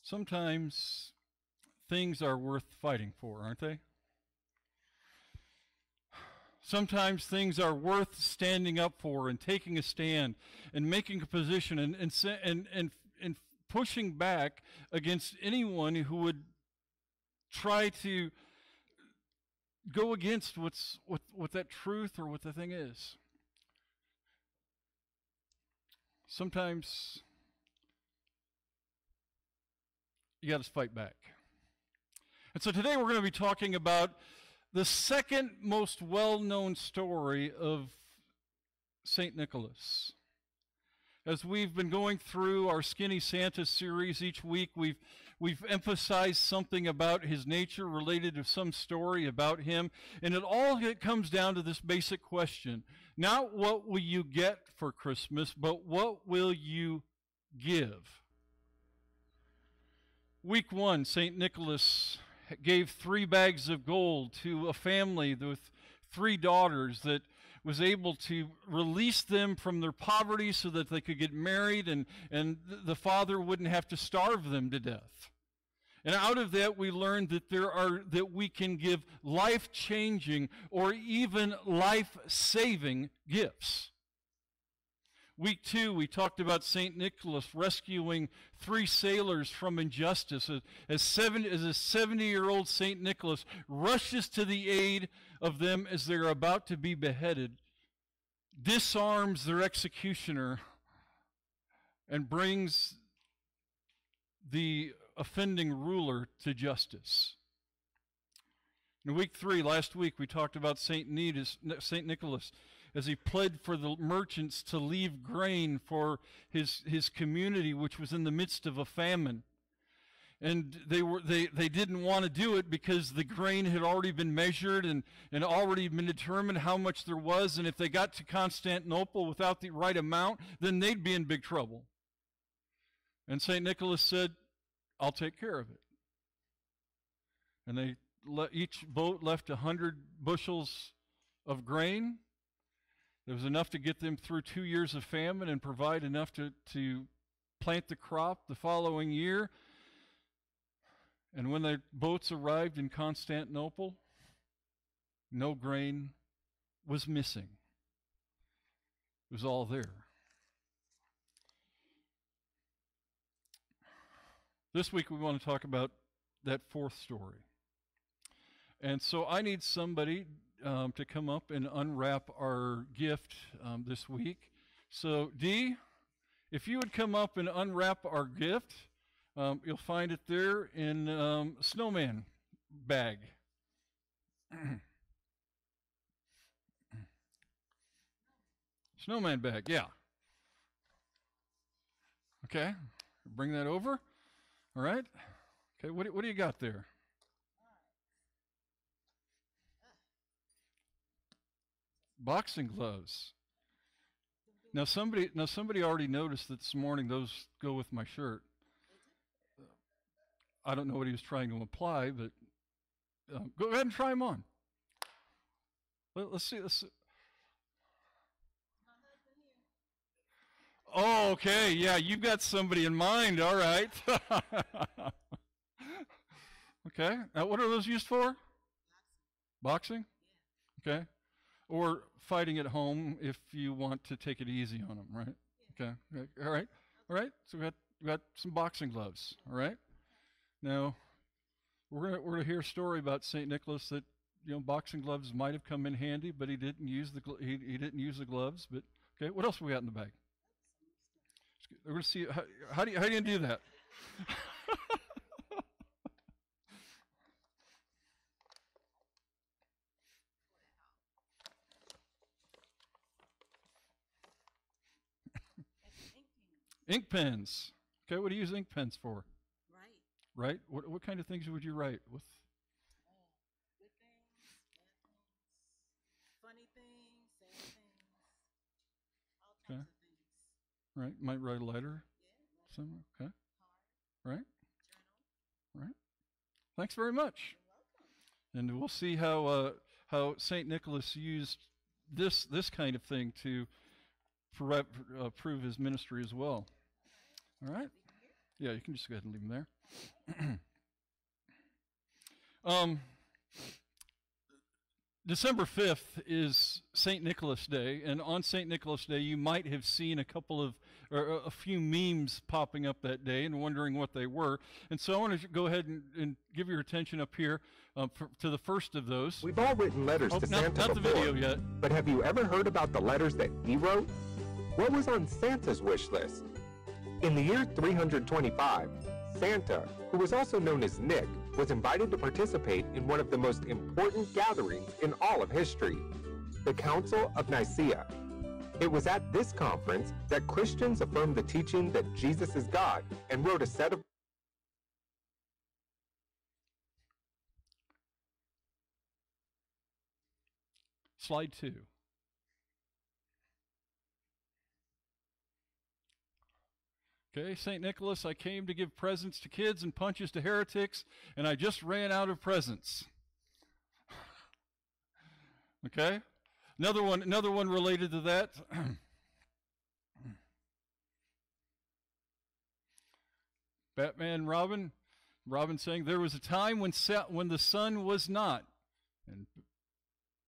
Sometimes things are worth fighting for, aren't they? Sometimes things are worth standing up for and taking a stand and making a position and pushing back against anyone who would try to go against what that truth or what the thing is. Sometimes you got to fight back. And so today we're going to be talking about the second most well-known story of St. Nicholas. As we've been going through our Skinny Santa series each week, we've emphasized something about his nature related to some story about him, and it comes down to this basic question. Not what will you get for Christmas, but what will you give? Week 1, St. Nicholas gave 3 bags of gold to a family with 3 daughters that was able to release them from their poverty so that they could get married and the father wouldn't have to starve them to death. And out of that we learned that we can give life-changing or even life-saving gifts. Week 2, we talked about St. Nicholas rescuing 3 sailors from injustice as a 70-year-old St. Nicholas rushes to the aid of them as they're about to be beheaded, disarms their executioner, and brings the offending ruler to justice. In week 3, last week, we talked about St. Nicholas as he pled for the merchants to leave grain for his community, which was in the midst of a famine. And they didn't want to do it because the grain had already been measured and already been determined how much there was, and if they got to Constantinople without the right amount, then they'd be in big trouble. And St. Nicholas said, I'll take care of it. And each boat left 100 bushels of grain. There was enough to get them through 2 years of famine and provide enough to plant the crop the following year. And when the boats arrived in Constantinople, no grain was missing. It was all there. This week we want to talk about that 4th story. And so I need somebody to come up and unwrap our gift this week. So Dee, if you would come up and unwrap our gift, you'll find it there in a snowman bag. Snowman bag, yeah. Okay, bring that over. All right. Okay, what do you got there? Boxing gloves. Now somebody already noticed that this morning those go with my shirt. I don't know what he was trying to imply, but go ahead and try them on. Let's see. Oh, okay. Yeah, you've got somebody in mind. All right. Okay. Now, what are those used for? Boxing? Okay. Or fighting at home if you want to take it easy on them, right? Okay. All right. All right. So we got some boxing gloves. All right. Now, we're gonna hear a story about St. Nicholas that boxing gloves might have come in handy, but he didn't use the gloves. But okay, what else we got in the bag? We're gonna see how do you do that? Ink pens. Okay, what do you use ink pens for? Right? What kind of things would you write with? Good things, bad things, funny things, sad things, all types of things. Right. Might write a letter. Yeah. Somewhere. Okay. Card. Right. Journal. Right. Thanks very much. You're welcome. And we'll see how St. Nicholas used this kind of thing to prove his ministry as well. All right. Yeah, you can just go ahead and leave them there. December 5th is St. Nicholas Day, and on St. Nicholas Day, you might have seen or a few memes popping up that day and wondering what they were. And so I want to go ahead and give your attention up here to the first of those. We've all written letters to Santa not before, the video yet. But have you ever heard about the letters that he wrote? What was on Santa's wish list? In the year 325, Santa, who was also known as Nick, was invited to participate in one of the most important gatherings in all of history, the Council of Nicaea. It was at this conference that Christians affirmed the teaching that Jesus is God and wrote a set of Slide 2. Okay, St. Nicholas, I came to give presents to kids and punches to heretics, and I just ran out of presents. Okay? Another one related to that. Batman Robin saying there was a time when the sun was not, and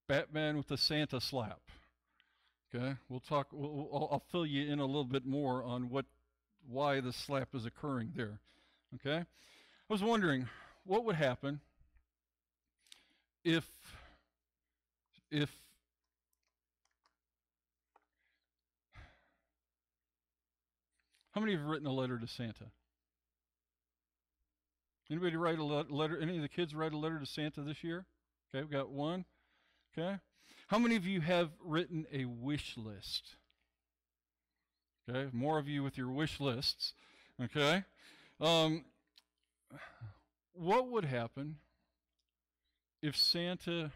Batman with the Santa slap. Okay, I'll fill you in a little bit more on why the slap is occurring there. Okay, I was wondering what would happen if how many have written a letter to Santa? Anybody write a letter? Any of the kids write a letter to Santa this year? Okay, we got one. Okay, how many of you have written a wish list? Okay, more of you with your wish lists. Okay, what would happen if Santa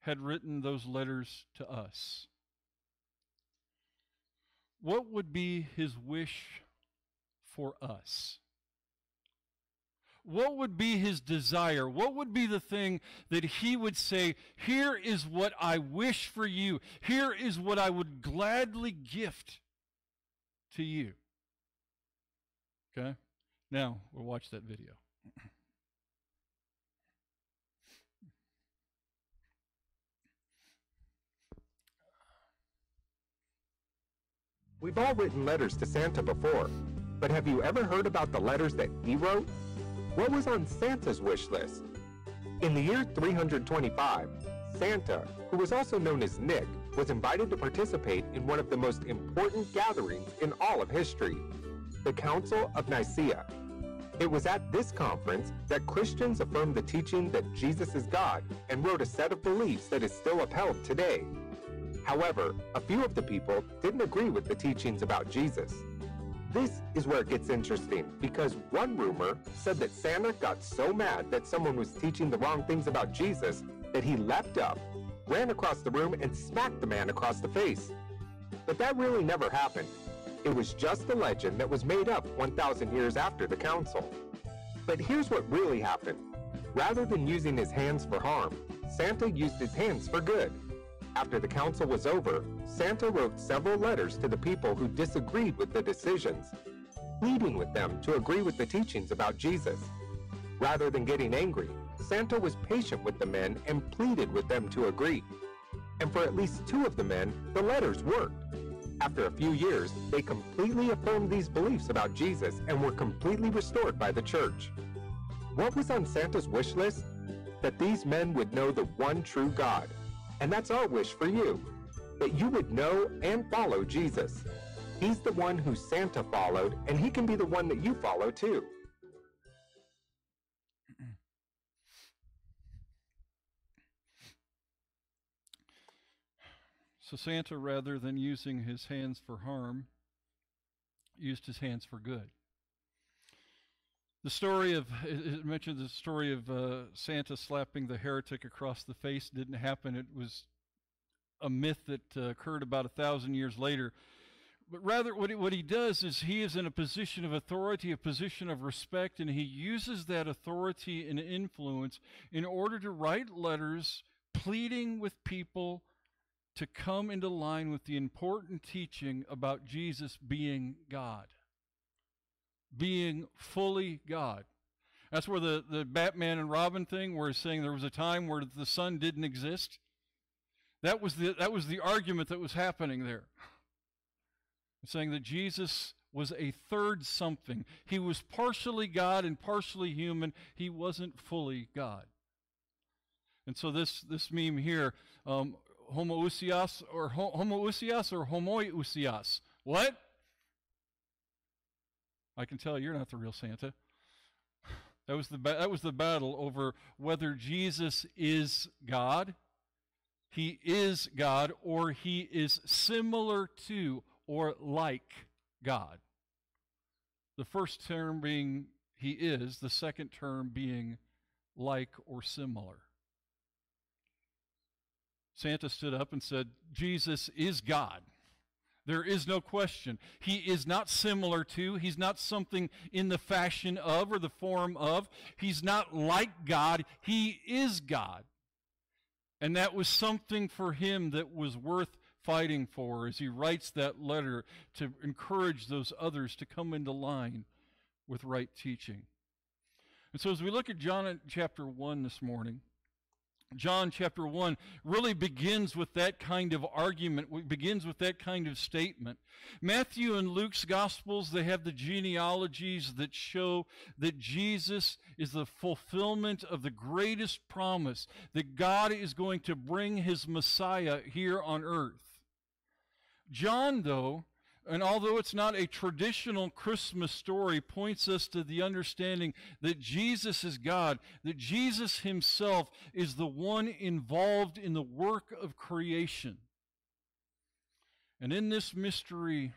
had written those letters to us? What would be his wish for us? What would be his desire? What would be the thing that he would say, here is what I wish for you. Here is what I would gladly gift to you. Okay? Now, we'll watch that video. We've all written letters to Santa before, but have you ever heard about the letters that he wrote? What was on Santa's wish list? In the year 325, Santa, who was also known as Nick, was invited to participate in one of the most important gatherings in all of history, the Council of Nicaea. It was at this conference that Christians affirmed the teaching that Jesus is God and wrote a set of beliefs that is still upheld today. However, a few of the people didn't agree with the teachings about Jesus. This is where it gets interesting, because one rumor said that Santa got so mad that someone was teaching the wrong things about Jesus that he leapt up, ran across the room, and smacked the man across the face. But that really never happened. It was just a legend that was made up 1,000 years after the council. But here's what really happened. Rather than using his hands for harm, Santa used his hands for good. After the council was over, Santa wrote several letters to the people who disagreed with the decisions, pleading with them to agree with the teachings about Jesus. Rather than getting angry, Santa was patient with the men and pleaded with them to agree. And for at least 2 of the men, the letters worked. After a few years, they completely affirmed these beliefs about Jesus and were completely restored by the church. What was on Santa's wish list? That these men would know the one true God. And that's our wish for you, that you would know and follow Jesus. He's the one who Santa followed, and he can be the one that you follow too. So Santa, rather than using his hands for harm, used his hands for good. It mentioned the story of Santa slapping the heretic across the face. Didn't happen. It was a myth that occurred about 1,000 years later. But rather, what he does is he is in a position of authority, a position of respect, and he uses that authority and influence in order to write letters pleading with people to come into line with the important teaching about Jesus being God. being fully God. That's where the Batman and Robin thing, where it's saying there was a time where the sun didn't exist. That was the argument that was happening there. It's saying that Jesus was a third something. He was partially God and partially human. He wasn't fully God. And so this meme here, homoousios or homoiousios. What? I can tell you're not the real Santa. That was the battle over whether Jesus is God, he is God, or he is similar to or like God. The first term being he is, the second term being like or similar. Santa stood up and said, Jesus is God. There is no question. He is not similar to, he's not something in the fashion of or the form of. He's not like God. He is God. And that was something for him that was worth fighting for as he writes that letter to encourage those others to come into line with right teaching. And so as we look at John chapter 1 this morning, John chapter 1 really begins with that kind of argument, begins with that kind of statement. Matthew and Luke's Gospels, they have the genealogies that show that Jesus is the fulfillment of the greatest promise, that God is going to bring his Messiah here on earth. John, though, and although it's not a traditional Christmas story, points us to the understanding that Jesus is God, that Jesus himself is the one involved in the work of creation. And in this mystery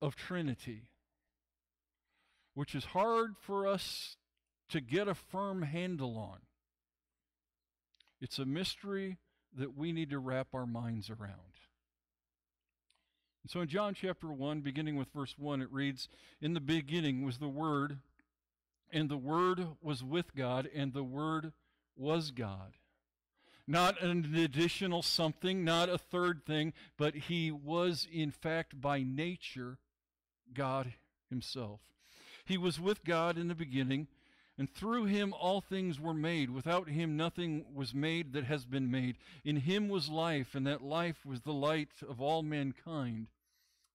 of Trinity, which is hard for us to get a firm handle on, it's a mystery that we need to wrap our minds around. And so in John chapter 1, beginning with verse 1, it reads, "In the beginning was the Word, and the Word was with God, and the Word was God." Not an additional something, not a third thing, but he was in fact by nature God himself. He was with God in the beginning, and through him all things were made. Without him nothing was made that has been made. In him was life, and that life was the light of all mankind.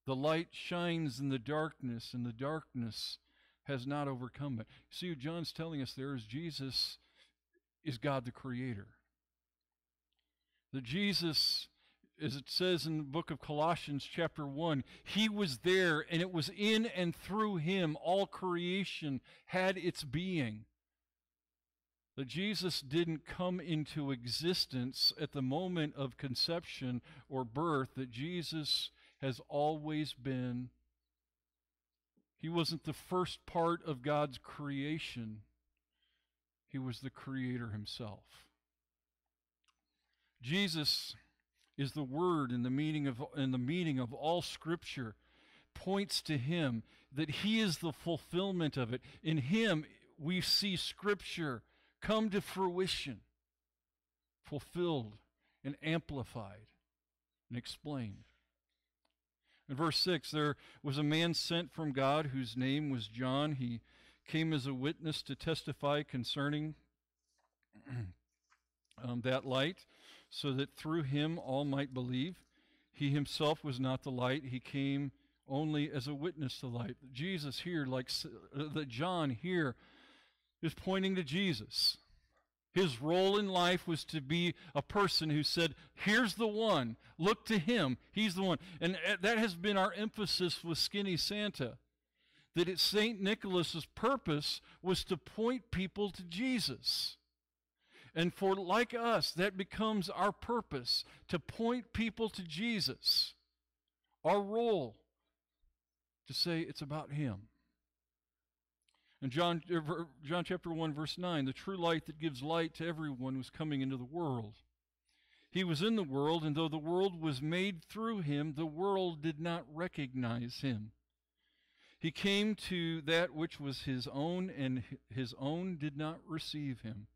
The light shines in the darkness, and the darkness has not overcome it. See what John's telling us there is Jesus is God the Creator. That Jesus, as it says in the book of Colossians chapter 1, he was there, and it was in and through him all creation had its being. That Jesus didn't come into existence at the moment of conception or birth, that Jesus has always been. He wasn't the first part of God's creation. He was the Creator himself. Jesus is the Word, and the meaning of all Scripture points to him, that he is the fulfillment of it. In him we see Scripture come to fruition, fulfilled and amplified and explained. In verse 6, there was a man sent from God whose name was John. He came as a witness to testify concerning that light, so that through him all might believe. He himself was not the light. He came only as a witness to light. Jesus here, that John here, is pointing to Jesus. His role in life was to be a person who said, here's the one, look to him, he's the one. And that has been our emphasis with Skinny Santa, that St. Nicholas's purpose was to point people to Jesus. And for like us, that becomes our purpose, to point people to Jesus. Our role, to say it's about him. In John chapter 1, verse 9, the true light that gives light to everyone was coming into the world. He was in the world, and though the world was made through him, the world did not recognize him. He came to that which was his own, and his own did not receive him.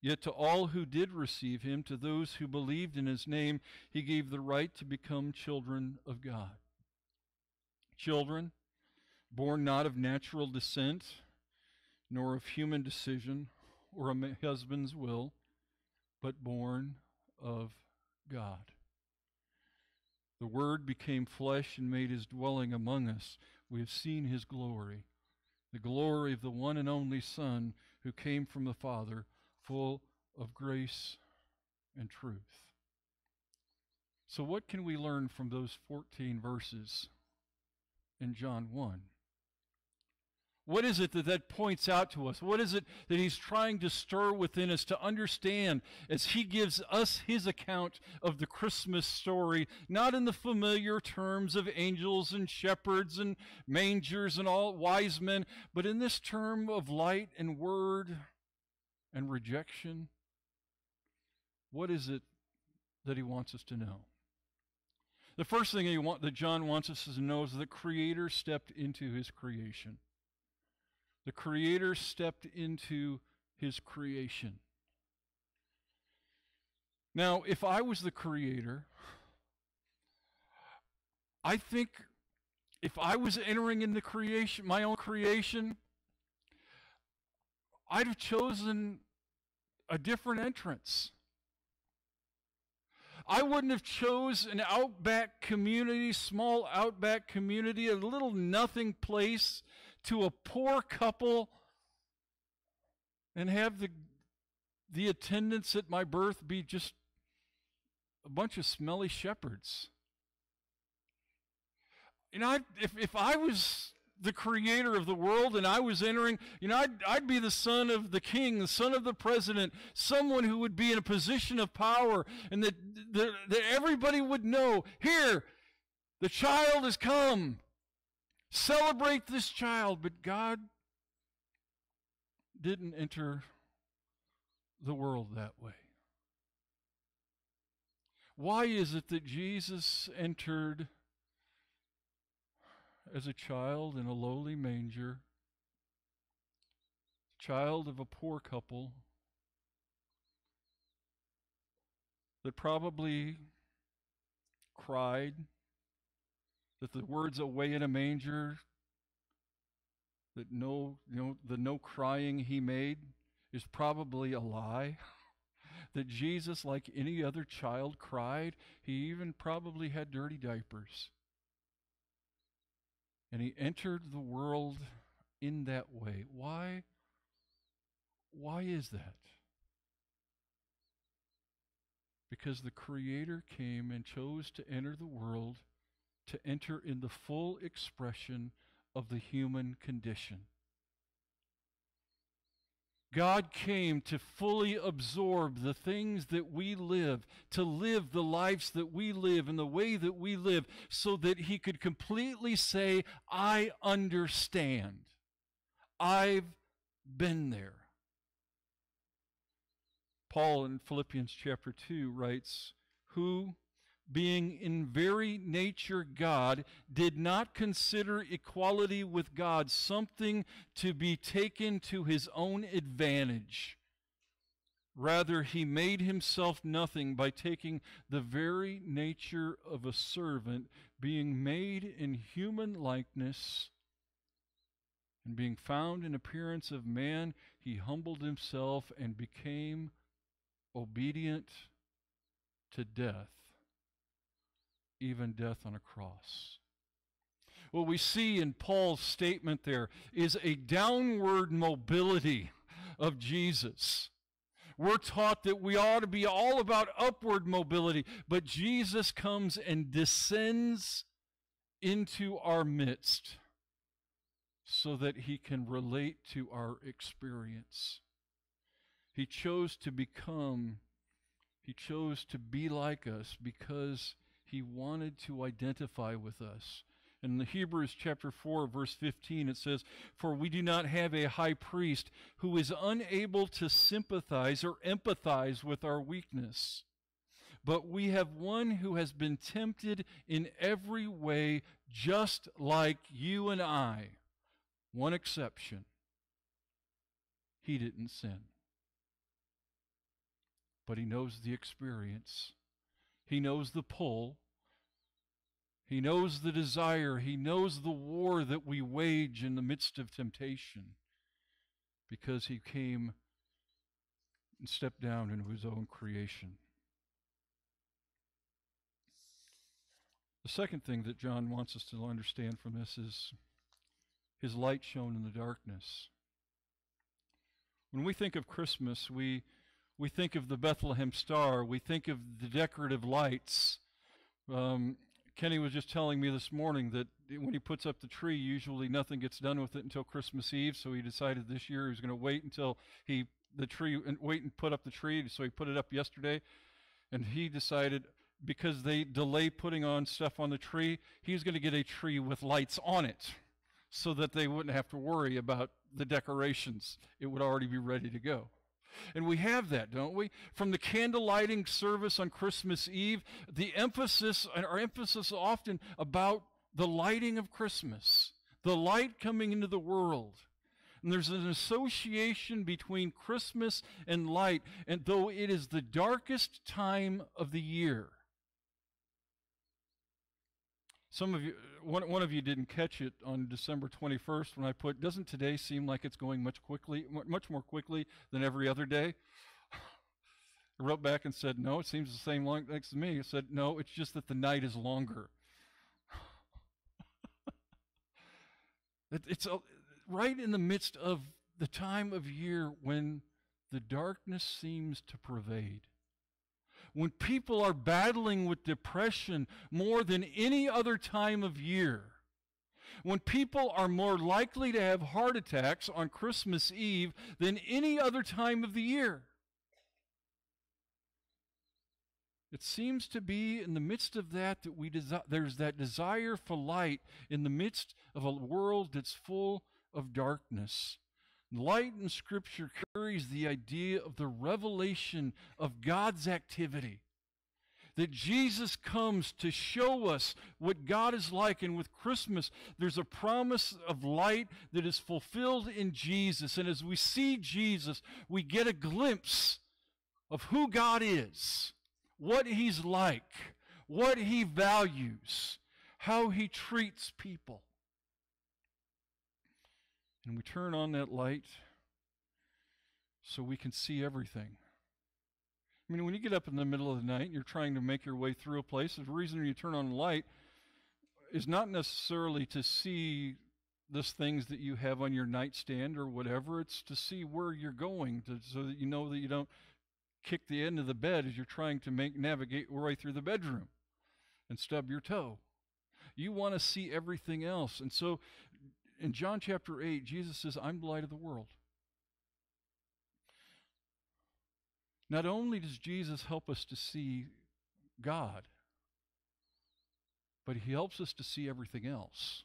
Yet to all who did receive him, to those who believed in his name, he gave the right to become children of God. Children, born not of natural descent, nor of human decision or a husband's will, but born of God. The Word became flesh and made his dwelling among us. We have seen his glory, the glory of the one and only Son who came from the Father, full of grace and truth. So what can we learn from those 14 verses in John 1? What is it that points out to us? What is it that he's trying to stir within us to understand as he gives us his account of the Christmas story, not in the familiar terms of angels and shepherds and mangers and all wise men, but in this term of light and word and rejection? What is it that he wants us to know? The first thing that John wants us to know is that the Creator stepped into his creation. The Creator stepped into his creation. Now, if I was the Creator, I think if I was entering into creation, my own creation, I'd have chosen a different entrance. I wouldn't have chose an outback community, small outback community, a little nothing place to a poor couple and have the attendants at my birth be just a bunch of smelly shepherds. You know, if I was the Creator of the world and I was entering, you know, I'd be the son of the king, the son of the president, someone who would be in a position of power, and that everybody would know, here, the child has come. Celebrate this child. But God didn't enter the world that way. Why is it that Jesus entered as a child in a lowly manger, child of a poor couple that probably cried, that the words away in a manger, that the no crying he made is probably a lie, that Jesus, like any other child, cried. He even probably had dirty diapers. And he entered the world in that way. Why? Why is that? Because the Creator came and chose to enter the world, to enter in the full expression of the human condition. God came to fully absorb the things that we live, to live the lives that we live in the way that we live, so that he could completely say, I understand. I've been there. Paul in Philippians chapter 2 writes, who, being in very nature God, did not consider equality with God something to be taken to his own advantage. Rather, he made himself nothing by taking the very nature of a servant, being made in human likeness, and being found in appearance of man, he humbled himself and became obedient to death, even death on a cross. What we see in Paul's statement there is a downward mobility of Jesus. We're taught that we ought to be all about upward mobility, but Jesus comes and descends into our midst so that he can relate to our experience. He chose to be like us because he wanted to identify with us. In the Hebrews chapter 4, verse 15, it says, for we do not have a high priest who is unable to sympathize or empathize with our weakness, but we have one who has been tempted in every way just like you and I. One exception. He didn't sin. But he knows the experience. He knows the pull. He knows the desire. He knows the war that we wage in the midst of temptation, because he came and stepped down into his own creation. The second thing that John wants us to understand from this is his light shone in the darkness. When we think of Christmas, we think of the Bethlehem star. We think of the decorative lights. Kenny was just telling me this morning that when he puts up the tree, usually nothing gets done with it until Christmas Eve. So he decided this year he was going to wait until wait and put up the tree. So he put it up yesterday, and he decided, because they delay putting on stuff on the tree, he was going to get a tree with lights on it, so that they wouldn't have to worry about the decorations. It would already be ready to go. And we have that, don't we? From the candle lighting service on Christmas Eve, our emphasis often about the lighting of Christmas, the light coming into the world. And there's an association between Christmas and light, and though it is the darkest time of the year. Some of you, one of you didn't catch it on December 21st when I put, doesn't today seem like it's going much more quickly than every other day? I wrote back and said, no, it seems the same long next to me. I said, no, it's just that the night is longer. It's right in the midst of the time of year when the darkness seems to pervade. When people are battling with depression more than any other time of year, when people are more likely to have heart attacks on Christmas Eve than any other time of the year, it seems to be in the midst of that there's that desire for light in the midst of a world that's full of darkness. Light in Scripture carries the idea of the revelation of God's activity. That Jesus comes to show us what God is like. And with Christmas, there's a promise of light that is fulfilled in Jesus. And as we see Jesus, we get a glimpse of who God is, what He's like, what He values, how He treats people. And we turn on that light so we can see everything. I mean, when you get up in the middle of the night and you're trying to make your way through a place, the reason you turn on the light is not necessarily to see those things that you have on your nightstand or whatever. It's to see where you're going, so that you know that you don't kick the end of the bed as you're trying to navigate right through the bedroom and stub your toe. You want to see everything else. And so in John chapter 8, Jesus says, I'm the light of the world. Not only does Jesus help us to see God, but He helps us to see everything else.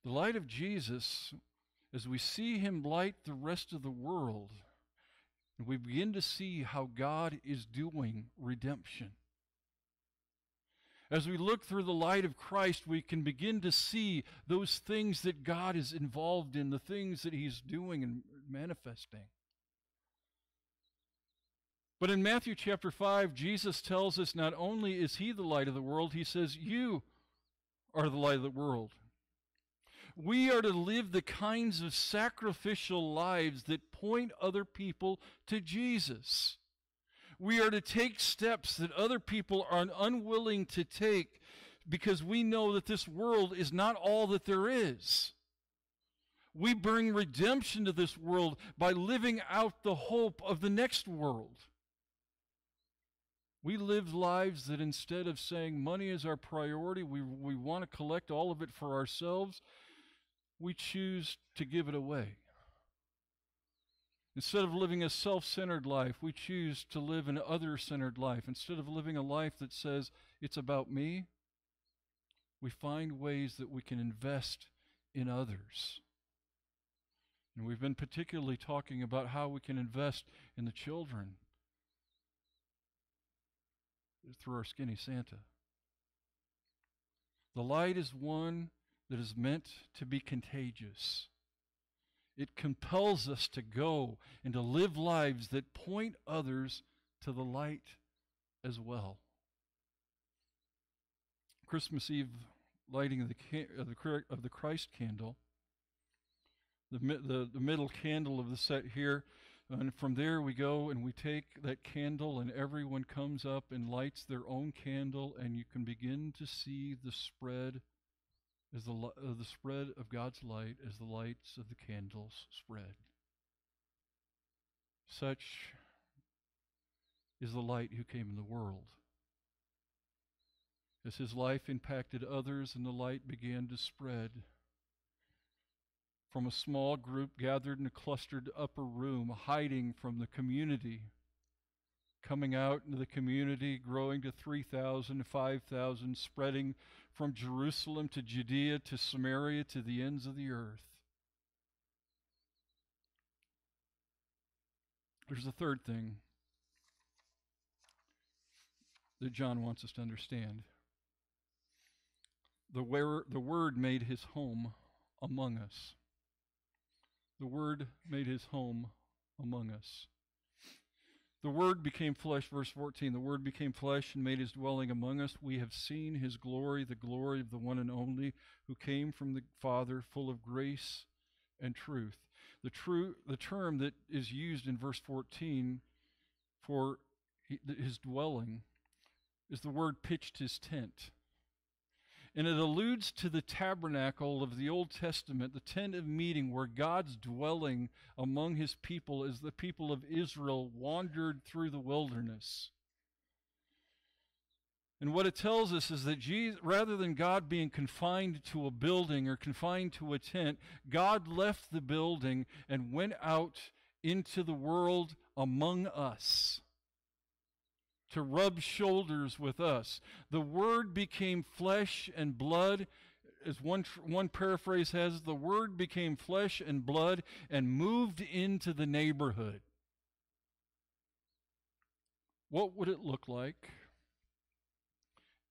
The light of Jesus, as we see Him light the rest of the world, and we begin to see how God is doing redemption. As we look through the light of Christ, we can begin to see those things that God is involved in, the things that He's doing and manifesting. But in Matthew chapter 5, Jesus tells us not only is He the light of the world, He says, you are the light of the world. We are to live the kinds of sacrificial lives that point other people to Jesus. We are to take steps that other people are unwilling to take because we know that this world is not all that there is. We bring redemption to this world by living out the hope of the next world. We live lives that instead of saying money is our priority, we want to collect all of it for ourselves, we choose to give it away. Instead of living a self-centered life, we choose to live an other-centered life. Instead of living a life that says, it's about me, we find ways that we can invest in others. And we've been particularly talking about how we can invest in the children through our Skinny Santa. The light is one that is meant to be contagious. It compels us to go and to live lives that point others to the light as well. Christmas Eve lighting of the Christ candle, the middle candle of the set here, and from there we go and we take that candle and everyone comes up and lights their own candle, and you can begin to see the spread as the spread of God's light as the lights of the candles spread. Such is the light who came in the world. As his life impacted others and the light began to spread from a small group gathered in a clustered upper room, hiding from the community, coming out into the community, growing to 3,000, 5,000, spreading from Jerusalem to Judea to Samaria to the ends of the earth. There's a third thing that John wants us to understand. The Word made his home among us. The Word made his home among us. The Word became flesh, verse 14. The Word became flesh and made his dwelling among us. We have seen his glory, the glory of the one and only who came from the Father, full of grace and truth. The term that is used in verse 14 for his dwelling is the word pitched his tent. And it alludes to the tabernacle of the Old Testament, the tent of meeting, where God's dwelling among his people as the people of Israel wandered through the wilderness. And what it tells us is that rather than God being confined to a building or confined to a tent, God left the building and went out into the world among us to rub shoulders with us. The Word became flesh and blood. As one paraphrase has, the Word became flesh and blood and moved into the neighborhood. What would it look like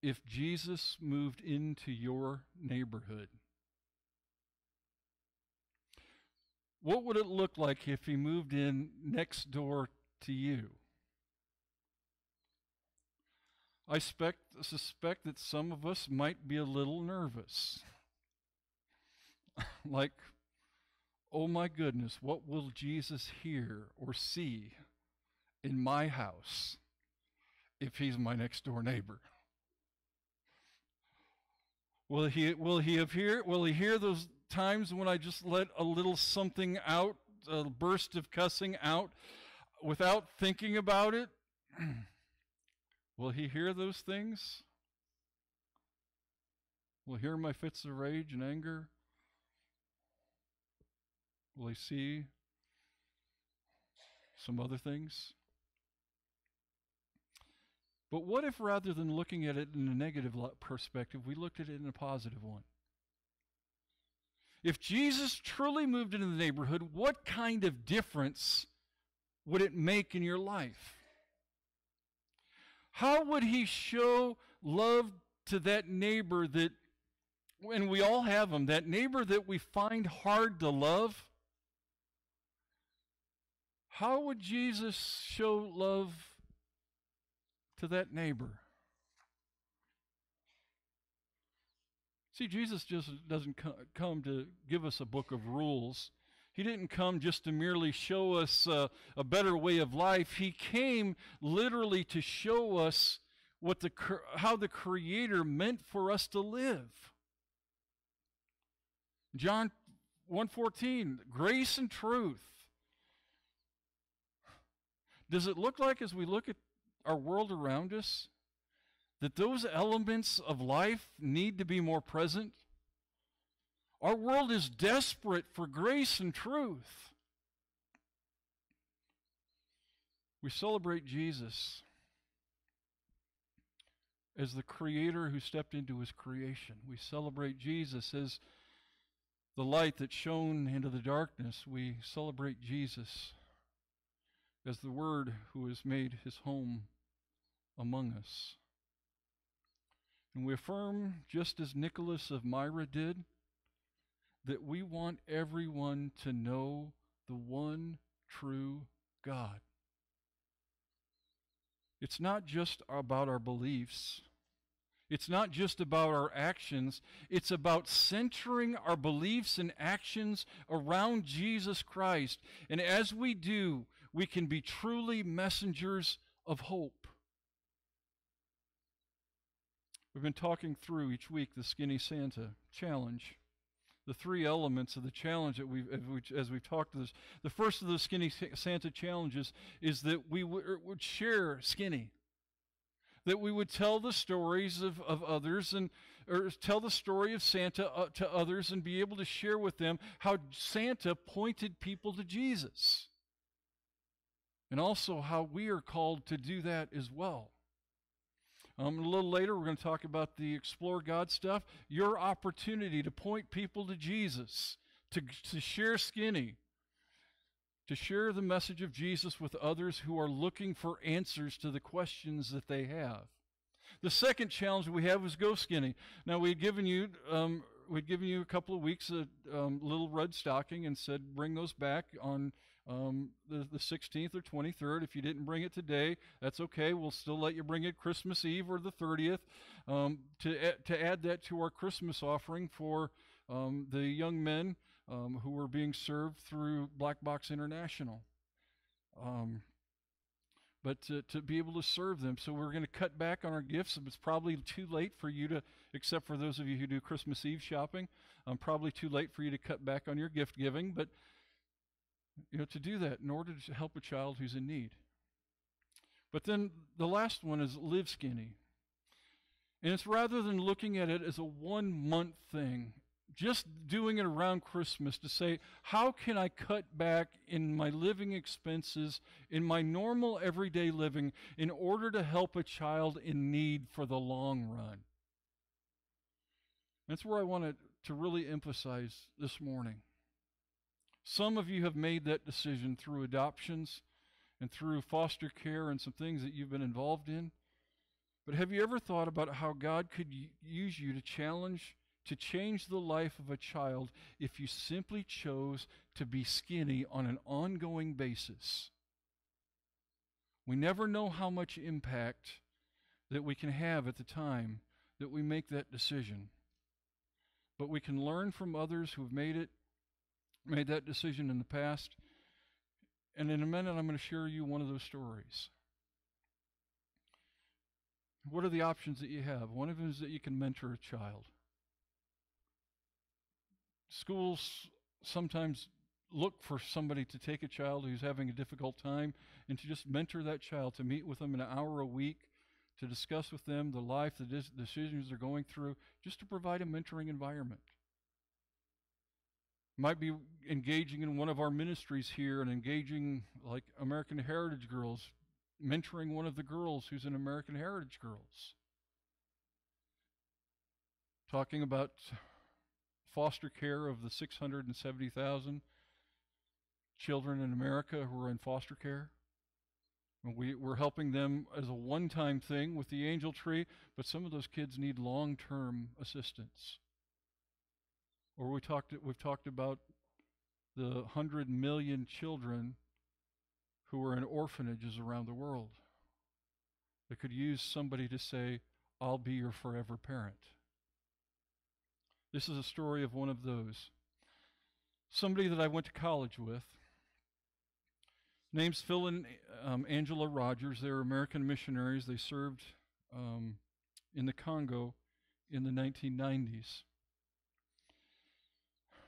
if Jesus moved into your neighborhood? What would it look like if he moved in next door to you? I suspect that some of us might be a little nervous. Like, oh my goodness, what will Jesus hear or see in my house if he's my next door neighbor? Will he hear those times when I just let a little something out, a burst of cussing out without thinking about it? Will he hear those things? Will he hear my fits of rage and anger? Will he see some other things? But what if rather than looking at it in a negative perspective, we looked at it in a positive one? If Jesus truly moved into the neighborhood, what kind of difference would it make in your life? How would he show love to that neighbor that, when we all have them, that neighbor that we find hard to love? How would Jesus show love to that neighbor? See, Jesus just doesn't come to give us a book of rules. He didn't come just to merely show us a better way of life. He came literally to show us how the Creator meant for us to live. John 1:14, grace and truth. Does it look like, as we look at our world around us, that those elements of life need to be more present? Our world is desperate for grace and truth. We celebrate Jesus as the Creator who stepped into his creation. We celebrate Jesus as the light that shone into the darkness. We celebrate Jesus as the Word who has made his home among us. And we affirm, just as Nicholaus of Myra did, that we want everyone to know the one true God. It's not just about our beliefs. It's not just about our actions. It's about centering our beliefs and actions around Jesus Christ. And as we do, we can be truly messengers of hope. We've been talking through each week the Skinny Santa challenge. The three elements of the challenge that as we've talked to this. The first of those Skinny Santa challenges is that we would share skinny. That we would tell the stories of others or tell the story of Santa to others and be able to share with them how Santa pointed people to Jesus. And also how we are called to do that as well. A little later, we're going to talk about the Explore God stuff. Your opportunity to point people to Jesus, to share skinny, to share the message of Jesus with others who are looking for answers to the questions that they have. The second challenge we have is Go Skinny. Now, we'd given you a couple of weeks a little red stocking and said bring those back on the 16th or 23rd. If you didn't bring it today, that's okay. We'll still let you bring it Christmas Eve or the 30th to add that to our Christmas offering for the young men who were being served through Black Box International. But to be able to serve them. So we're going to cut back on our gifts. It's probably too late for you to, except for those of you who do Christmas Eve shopping, probably too late for you to cut back on your gift giving. But, to do that in order to help a child who's in need. But then the last one is Live Skinny. And it's rather than looking at it as a 1-month thing, just doing it around Christmas to say, how can I cut back in my living expenses, in my normal everyday living, in order to help a child in need for the long run? That's where I wanted to really emphasize this morning. Some of you have made that decision through adoptions and through foster care and some things that you've been involved in. But have you ever thought about how God could use you to change the life of a child if you simply chose to be skinny on an ongoing basis? We never know how much impact that we can have at the time that we make that decision. But we can learn from others who have made that decision in the past. And in a minute, I'm going to share you one of those stories. What are the options that you have? One of them is that you can mentor a child. Schools sometimes look for somebody to take a child who's having a difficult time and to just mentor that child, to meet with them an hour a week, to discuss with them the life, the decisions they're going through, just to provide a mentoring environment. Might be engaging in one of our ministries here and engaging like American Heritage Girls, mentoring one of the girls who's in American Heritage Girls. Talking about foster care of the 670,000 children in America who are in foster care. And we're helping them as a one-time thing with the Angel Tree, but some of those kids need long-term assistance. Or we've talked about the 100 million children who are in orphanages around the world that could use somebody to say, I'll be your forever parent. This is a story of one of those. Somebody that I went to college with. Name's Phil and Angela Rogers. They're American missionaries. They served in the Congo in the 1990s.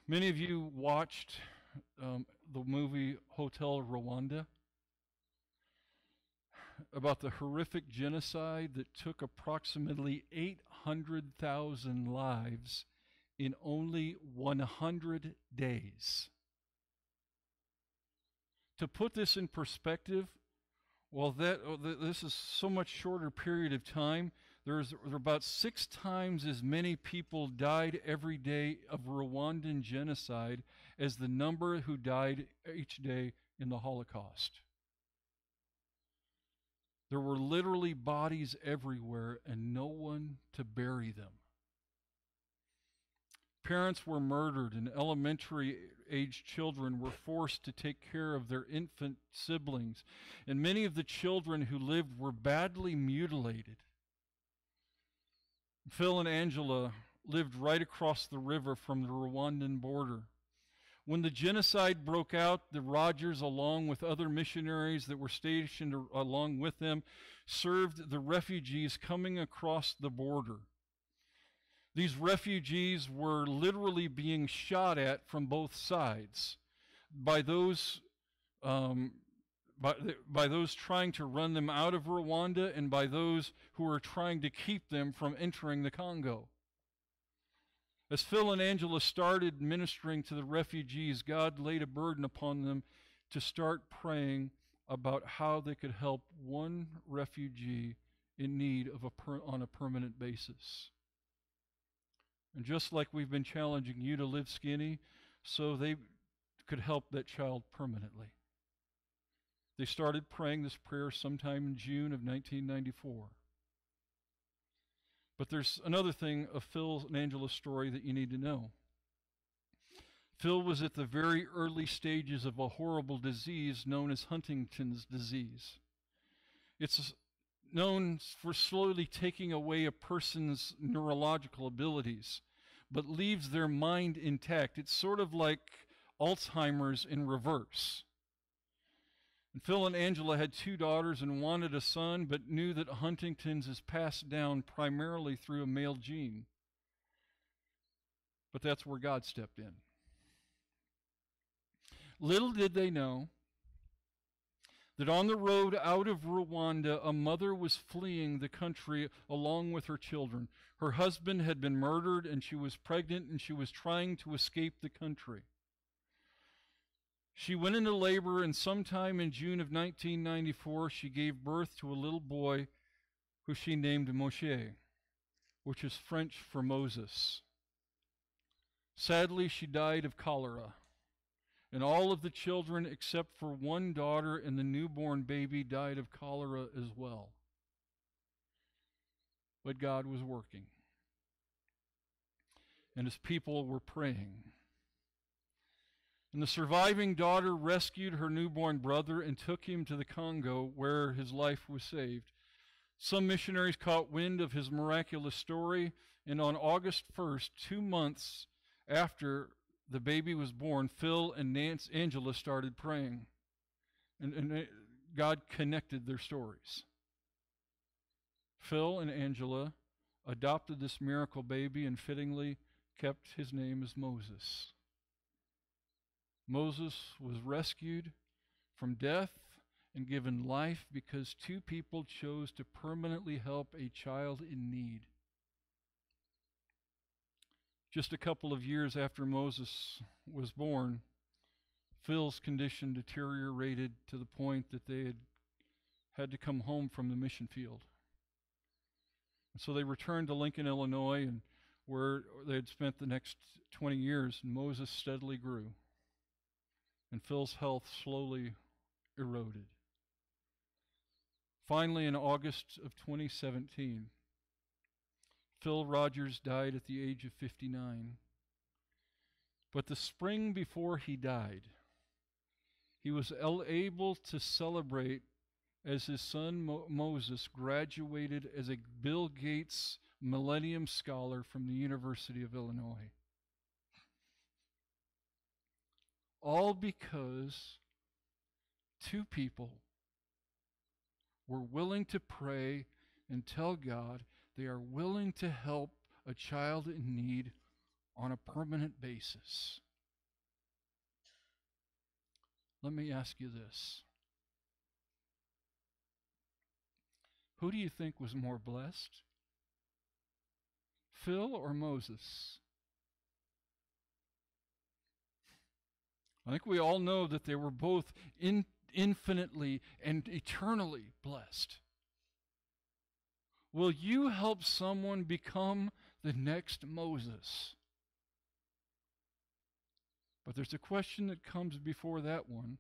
Many of you watched the movie Hotel Rwanda about the horrific genocide that took approximately 800,000 lives in only 100 days. To put this in perspective, this is so much shorter period of time. There are about 6 times as many people died every day of Rwandan genocide as the number who died each day in the Holocaust. There were literally bodies everywhere and no one to bury them. Parents were murdered and elementary-aged children were forced to take care of their infant siblings. And many of the children who lived were badly mutilated. Phil and Angela lived right across the river from the Rwandan border. When the genocide broke out, the Rogers, along with other missionaries that were stationed along with them, served the refugees coming across the border. These refugees were literally being shot at from both sides by those by those trying to run them out of Rwanda and by those who were trying to keep them from entering the Congo. As Phil and Angela started ministering to the refugees, God laid a burden upon them to start praying about how they could help one refugee in need of on a permanent basis. And just like we've been challenging you to live skinny, so they could help that child permanently. They started praying this prayer sometime in June of 1994. But there's another thing of Phil and Angela's story that you need to know. Phil was at the very early stages of a horrible disease known as Huntington's disease. It's known for slowly taking away a person's neurological abilities, but leaves their mind intact. It's sort of like Alzheimer's in reverse. And Phil and Angela had 2 daughters and wanted a son, but knew that Huntington's is passed down primarily through a male gene. But that's where God stepped in. Little did they know that on the road out of Rwanda, a mother was fleeing the country along with her children. Her husband had been murdered, and she was pregnant, and she was trying to escape the country. She went into labor, and sometime in June of 1994, she gave birth to a little boy who she named Moshe, which is French for Moses. Sadly, she died of cholera, and all of the children except for one daughter and the newborn baby died of cholera as well. But God was working, and his people were praying. And the surviving daughter rescued her newborn brother and took him to the Congo, where his life was saved. Some missionaries caught wind of his miraculous story, and on August 1st, 2 months after the baby was born, Phil and Angela started praying. And God connected their stories. Phil and Angela adopted this miracle baby and fittingly kept his name as Moses. Moses was rescued from death and given life because 2 people chose to permanently help a child in need. Just a couple of years after Moses was born, Phil's condition deteriorated to the point that they had to come home from the mission field. And so they returned to Lincoln, Illinois, and where they had spent the next 20 years, and Moses steadily grew. And Phil's health slowly eroded. Finally, in August of 2017, Phil Rogers died at the age of 59. But the spring before he died, he was able to celebrate as his son Moses graduated as a Bill Gates Millennium Scholar from the University of Illinois. All because 2 people were willing to pray and tell God they are willing to help a child in need on a permanent basis. Let me ask you this. Who do you think was more blessed? Phil or Moses? I think we all know that they were both infinitely and eternally blessed. Will you help someone become the next Moses? But there's a question that comes before that one.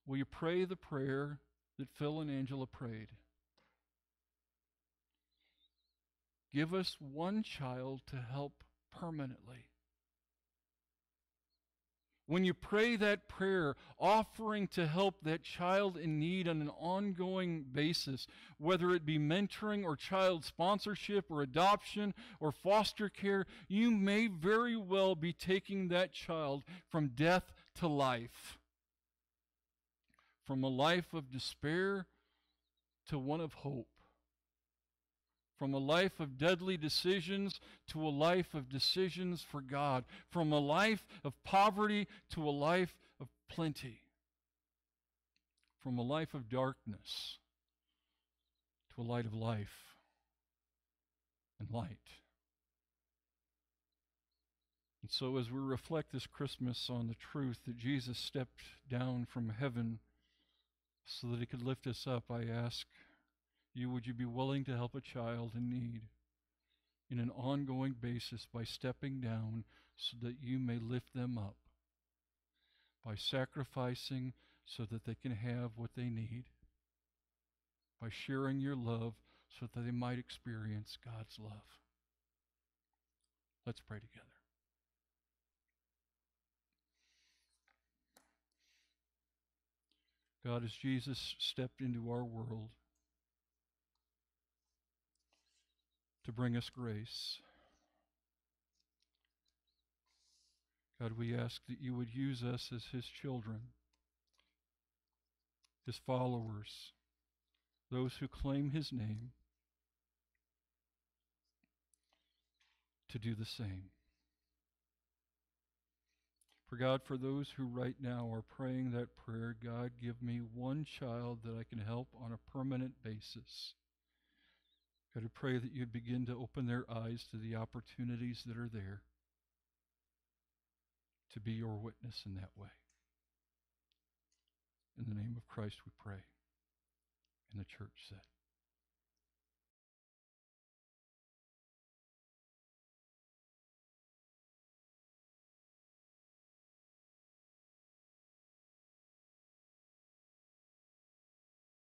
Will you pray the prayer that Phil and Angela prayed? Give us one child to help permanently. When you pray that prayer, offering to help that child in need on an ongoing basis, whether it be mentoring or child sponsorship or adoption or foster care, you may very well be taking that child from death to life, from a life of despair to one of hope, from a life of deadly decisions to a life of decisions for God, from a life of poverty to a life of plenty, from a life of darkness to a light of life and light. And so as we reflect this Christmas on the truth that Jesus stepped down from heaven so that he could lift us up, I ask you, would you be willing to help a child in need in an ongoing basis by stepping down so that you may lift them up, by sacrificing so that they can have what they need, by sharing your love so that they might experience God's love? Let's pray together. God, as Jesus stepped into our world to bring us grace, God, we ask that you would use us as his children, his followers, those who claim his name, to do the same. For God, for those who right now are praying that prayer, God, give me one child that I can help on a permanent basis. God, I pray that you'd begin to open their eyes to the opportunities that are there to be your witness in that way. In the name of Christ we pray. And the church said.